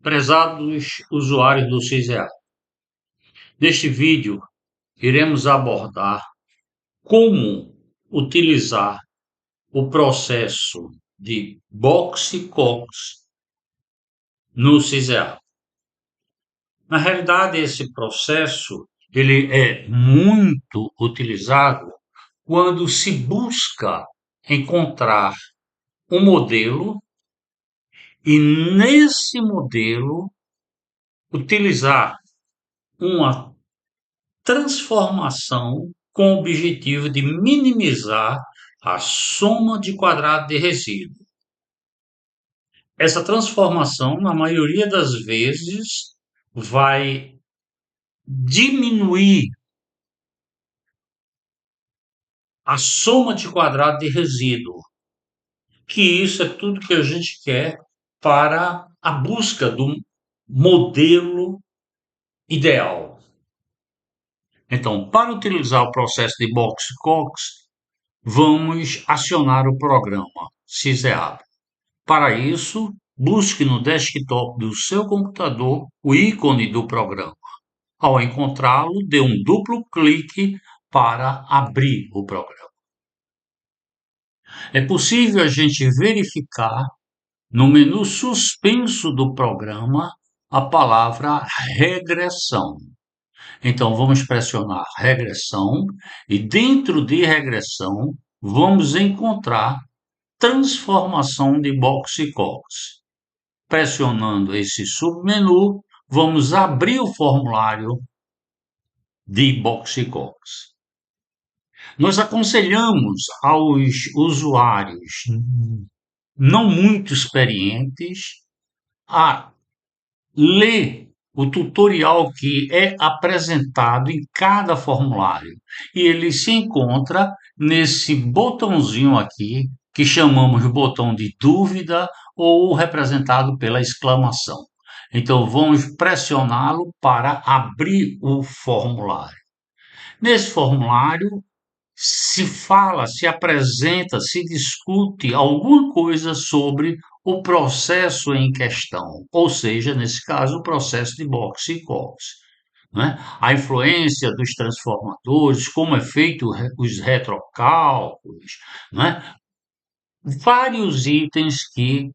Prezados usuários do CISEA, neste vídeo iremos abordar como utilizar o processo de Box-Cox no CISEA. Na realidade, esse processo ele é muito utilizado quando se busca encontrar um modelo e nesse modelo utilizar uma transformação com o objetivo de minimizar a soma de quadrado de resíduo. Essa transformação, na maioria das vezes, vai diminuir a soma de quadrado de resíduo, que isso é tudo que a gente quer para a busca do modelo ideal. Então, para utilizar o processo de Box-Cox, vamos acionar o programa CISEA. Para isso, busque no desktop do seu computador o ícone do programa. Ao encontrá-lo, dê um duplo clique para abrir o programa. É possível a gente verificar no menu suspenso do programa a palavra regressão. Então, vamos pressionar regressão e dentro de regressão vamos encontrar transformação de Box-Cox. Pressionando esse submenu, vamos abrir o formulário de Box-Cox. Nós aconselhamos aos usuários não muito experientes a ler o tutorial que é apresentado em cada formulário. E ele se encontra nesse botãozinho aqui, que chamamos de botão de dúvida ou representado pela exclamação. Então, vamos pressioná-lo para abrir o formulário. Nesse formulário, se fala, se apresenta, se discute alguma coisa sobre o processo em questão, ou seja, nesse caso, o processo de Box-Cox. Né? A influência dos transformadores, como é feito os retrocálculos, né? Vários itens que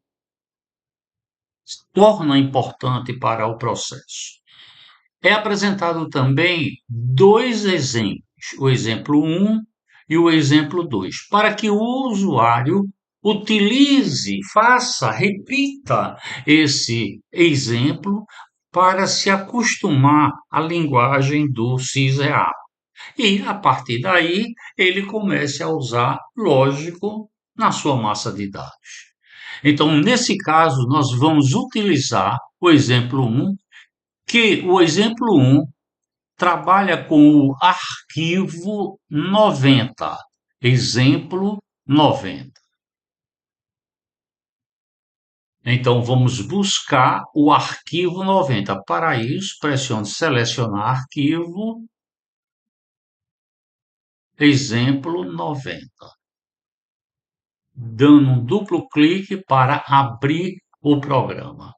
tornam importante para o processo. É apresentado também dois exemplos, o exemplo 1 e o exemplo 2, para que o usuário utilize, faça, repita esse exemplo para se acostumar à linguagem do CISEA. E, a partir daí, ele comece a usar, lógico, na sua massa de dados. Então, nesse caso, nós vamos utilizar o exemplo 1, que o exemplo 1 trabalha com o arquivo 90, exemplo 90. Então, vamos buscar o arquivo 90. Para isso, pressione selecionar arquivo, exemplo 90. Dando um duplo clique para abrir o programa.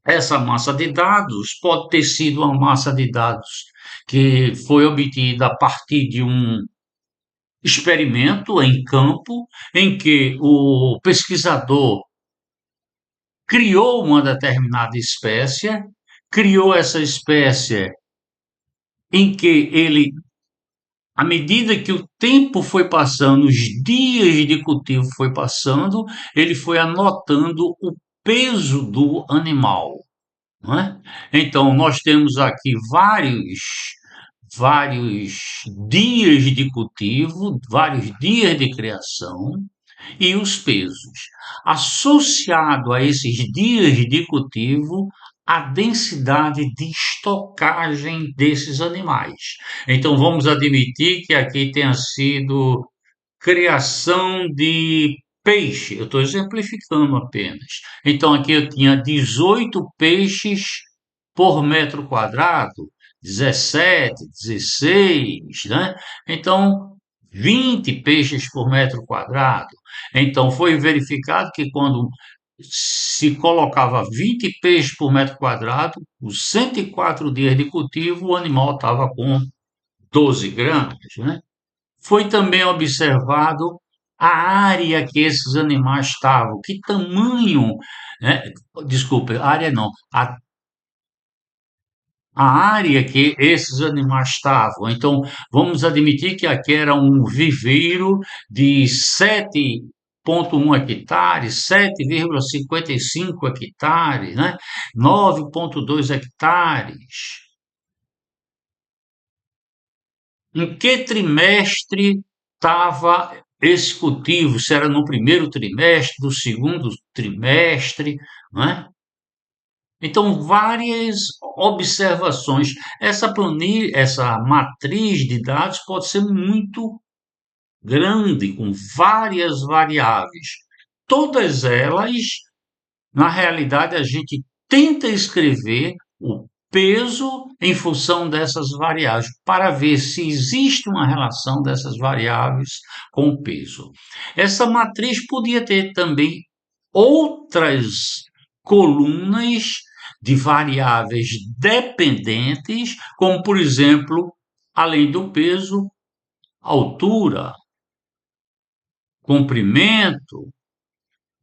Essa massa de dados pode ter sido uma massa de dados que foi obtida a partir de um experimento em campo, em que o pesquisador criou uma determinada espécie, criou essa espécie em que ele, à medida que o tempo foi passando, os dias de cultivo foi passando, ele foi anotando o peso do animal. Não é? Então, nós temos aqui vários dias de cultivo, vários dias de criação e os pesos. Associado a esses dias de cultivo, a densidade de estocagem desses animais. Então, vamos admitir que aqui tenha sido criação de peixe, eu estou exemplificando apenas. Então, aqui eu tinha 18 peixes por metro quadrado, 17, 16, né? Então, 20 peixes por metro quadrado. Então, foi verificado que quando se colocava 20 peixes por metro quadrado, os 104 dias de cultivo, o animal estava com 12 gramas, né? Foi também observado a área que esses animais estavam, que tamanho, né? Desculpe, área não, a área que esses animais estavam. Então, vamos admitir que aqui era um viveiro de 7,1 hectares, 7,55 hectares, né? 9,2 hectares. Em que trimestre estava esse cultivo? Se era no primeiro trimestre, do segundo trimestre, não é? Então, várias observações. Essa planilha, essa matriz de dados pode ser muito grande, com várias variáveis. Todas elas, na realidade, a gente tenta escrever o peso em função dessas variáveis, para ver se existe uma relação dessas variáveis com o peso. Essa matriz podia ter também outras colunas de variáveis dependentes, como, por exemplo, além do peso, altura, comprimento,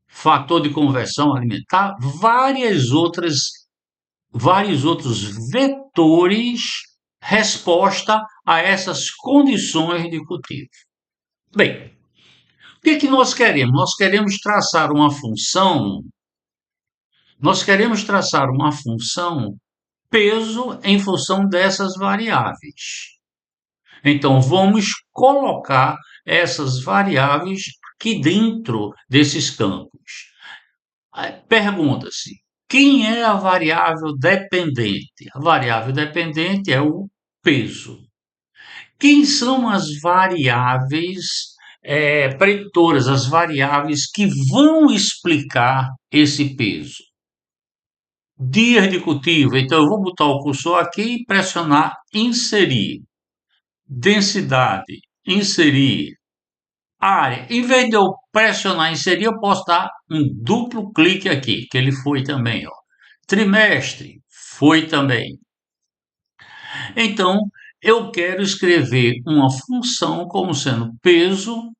fator de conversão alimentar, vários outros vetores resposta a essas condições de cultivo. Bem, o que é que nós queremos? Nós queremos traçar uma função peso em função dessas variáveis. Então, vamos colocar essas variáveis aqui dentro desses campos. Pergunta-se: quem é a variável dependente? A variável dependente é o peso. Quem são as variáveis preditoras, as variáveis que vão explicar esse peso? Dias de cultivo. Então, eu vou botar o cursor aqui e pressionar inserir. Densidade, inserir. Área. Em vez de eu pressionar inserir, eu posso dar um duplo clique aqui, que ele foi também, ó. Trimestre, foi também. Então, eu quero escrever uma função como sendo peso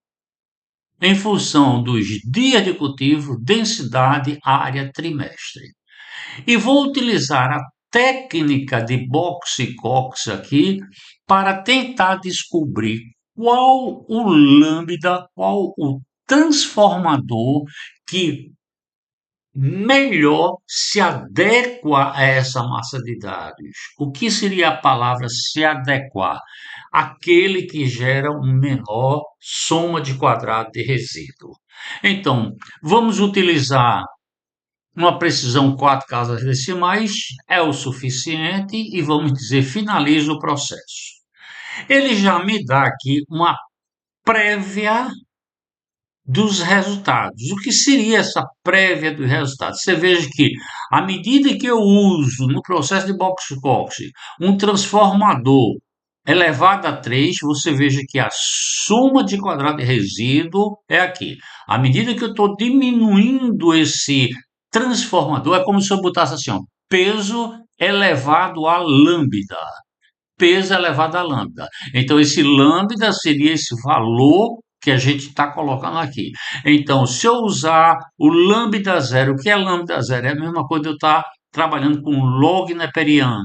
em função dos dias de cultivo, densidade, área, trimestre. E vou utilizar a técnica de boxe-cox aqui para tentar descobrir qual o lambda, qual o transformador que melhor se adequa a essa massa de dados. O que seria a palavra se adequar? Aquele que gera um menor soma de quadrado de resíduo. Então, vamos utilizar uma precisão 4 casas decimais, é o suficiente e vamos dizer finaliza o processo. Ele já me dá aqui uma prévia dos resultados. O que seria essa prévia dos resultados? Você veja que, à medida que eu uso no processo de box-box um transformador elevado a 3, você veja que a soma de quadrado de resíduo é aqui. À medida que eu estou diminuindo esse transformador, é como se eu botasse assim, ó, peso elevado a lambda. Peso elevado a lambda. Então, esse lambda seria esse valor que a gente está colocando aqui. Então, se eu usar o lambda zero, o que é lambda zero? É a mesma coisa de eu estar trabalhando com log neperiano.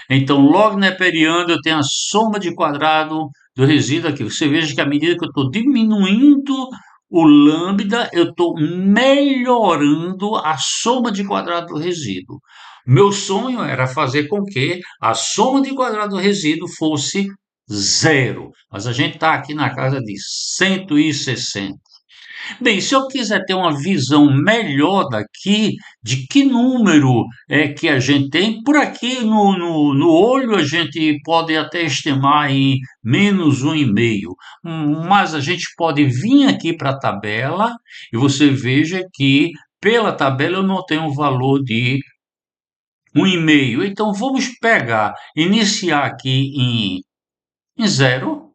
Então, log neperiano, eu tenho a soma de quadrado do resíduo aqui. Você veja que à medida que eu estou diminuindo o lambda, eu estou melhorando a soma de quadrado do resíduo. Meu sonho era fazer com que a soma de quadrado do resíduo fosse zero, mas a gente está aqui na casa de 160. Bem, se eu quiser ter uma visão melhor daqui, de que número é que a gente tem, por aqui no olho a gente pode até estimar em menos 1,5, mas a gente pode vir aqui para a tabela e você veja que pela tabela eu não tenho um valor de 1,5. Então vamos pegar, iniciar aqui em zero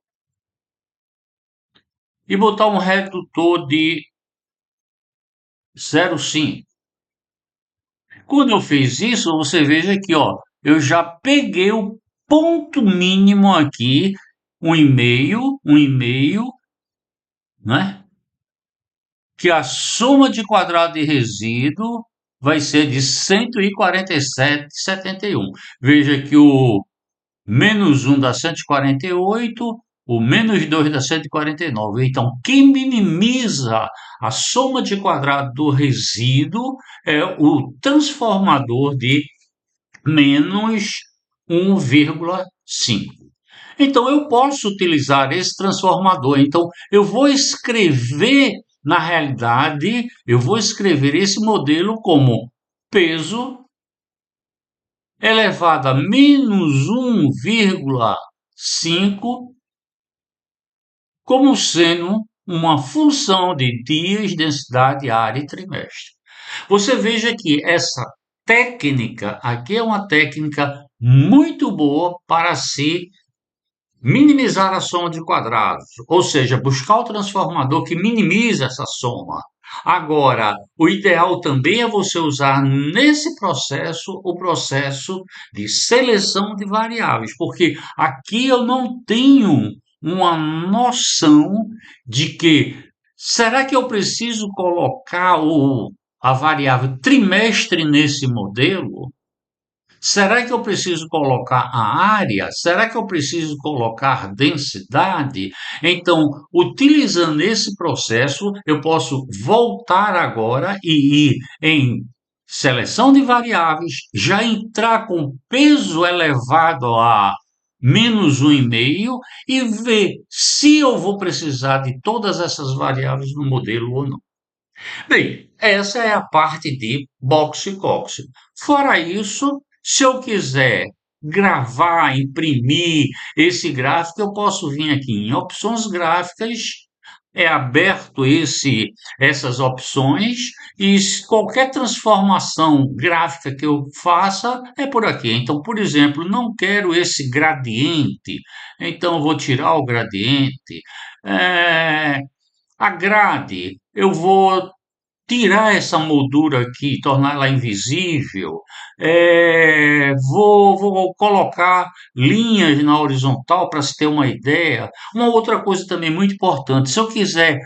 e botar um redutor de 0,5. Quando eu fiz isso, você veja aqui, ó, eu já peguei o ponto mínimo aqui, um e-mail, né? Que a soma de quadrado de resíduo vai ser de 147,71. Veja que o menos um dá 148, o menos 2 dá 149. Então, quem minimiza a soma de quadrado do resíduo é o transformador de menos 1,5. Então, eu posso utilizar esse transformador. Então, eu vou escrever, na realidade, eu vou escrever esse modelo como peso elevado a menos 1,5 como sendo uma função de dias, densidade, área e trimestre. Você veja que essa técnica aqui é uma técnica muito boa para se minimizar a soma de quadrados, ou seja, buscar o transformador que minimiza essa soma. Agora, o ideal também é você usar nesse processo o processo de seleção de variáveis, porque aqui eu não tenho uma noção de que será que eu preciso colocar a variável trimestre nesse modelo? Será que eu preciso colocar a área? Será que eu preciso colocar densidade? Então, utilizando esse processo, eu posso voltar agora e ir em seleção de variáveis, já entrar com peso elevado a menos 1,5 e ver se eu vou precisar de todas essas variáveis no modelo ou não. Bem, essa é a parte de boxe-coxe. Fora isso, se eu quiser gravar, imprimir esse gráfico, eu posso vir aqui em opções gráficas, é aberto essas opções e qualquer transformação gráfica que eu faça é por aqui. Então, por exemplo, não quero esse gradiente, então eu vou tirar o gradiente. É, a grade, eu vou tirar essa moldura aqui, tornar ela invisível. Vou colocar linhas na horizontal para se ter uma ideia. Uma outra coisa também muito importante, se eu quiser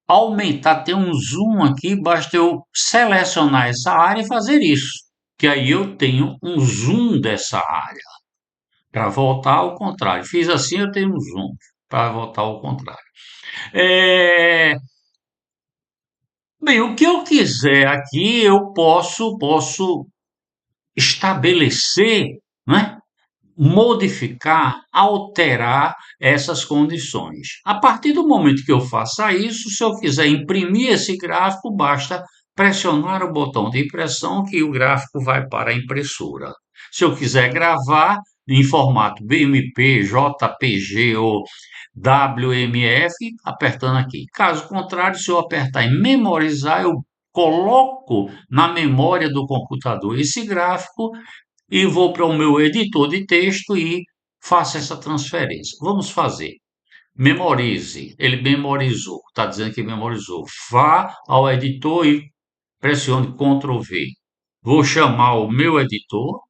aumentar, ter um zoom aqui, basta eu selecionar essa área e fazer isso, que aí eu tenho um zoom dessa área. Para voltar ao contrário. Fiz assim, eu tenho um zoom. Para voltar ao contrário. É, Bem, o que eu quiser aqui, eu posso estabelecer, né? Modificar, alterar essas condições. A partir do momento que eu faça isso, se eu quiser imprimir esse gráfico, basta pressionar o botão de impressão que o gráfico vai para a impressora. Se eu quiser gravar em formato BMP, JPG ou WMF, apertando aqui. Caso contrário, se eu apertar em memorizar, eu coloco na memória do computador esse gráfico e vou para o meu editor de texto e faço essa transferência. Vamos fazer. Memorize. Ele memorizou. Está dizendo que memorizou. Vá ao editor e pressione Ctrl V. Vou chamar o meu editor.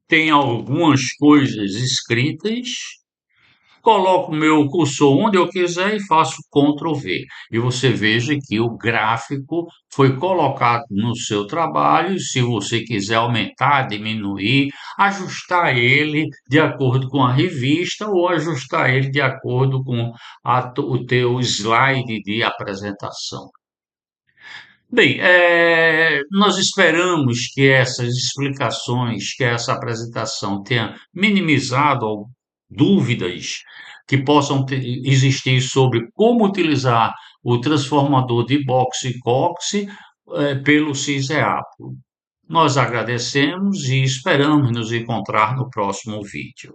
Tem algumas coisas escritas. Coloco o meu cursor onde eu quiser e faço Ctrl V. E você veja que o gráfico foi colocado no seu trabalho. Se você quiser aumentar, diminuir, ajustar ele de acordo com a revista ou ajustar ele de acordo com o teu slide de apresentação. Bem, nós esperamos que essas explicações, que essa apresentação tenha minimizado dúvidas que possam existir sobre como utilizar o transformador de boxe-cox pelo CISEAP. Nós agradecemos e esperamos nos encontrar no próximo vídeo.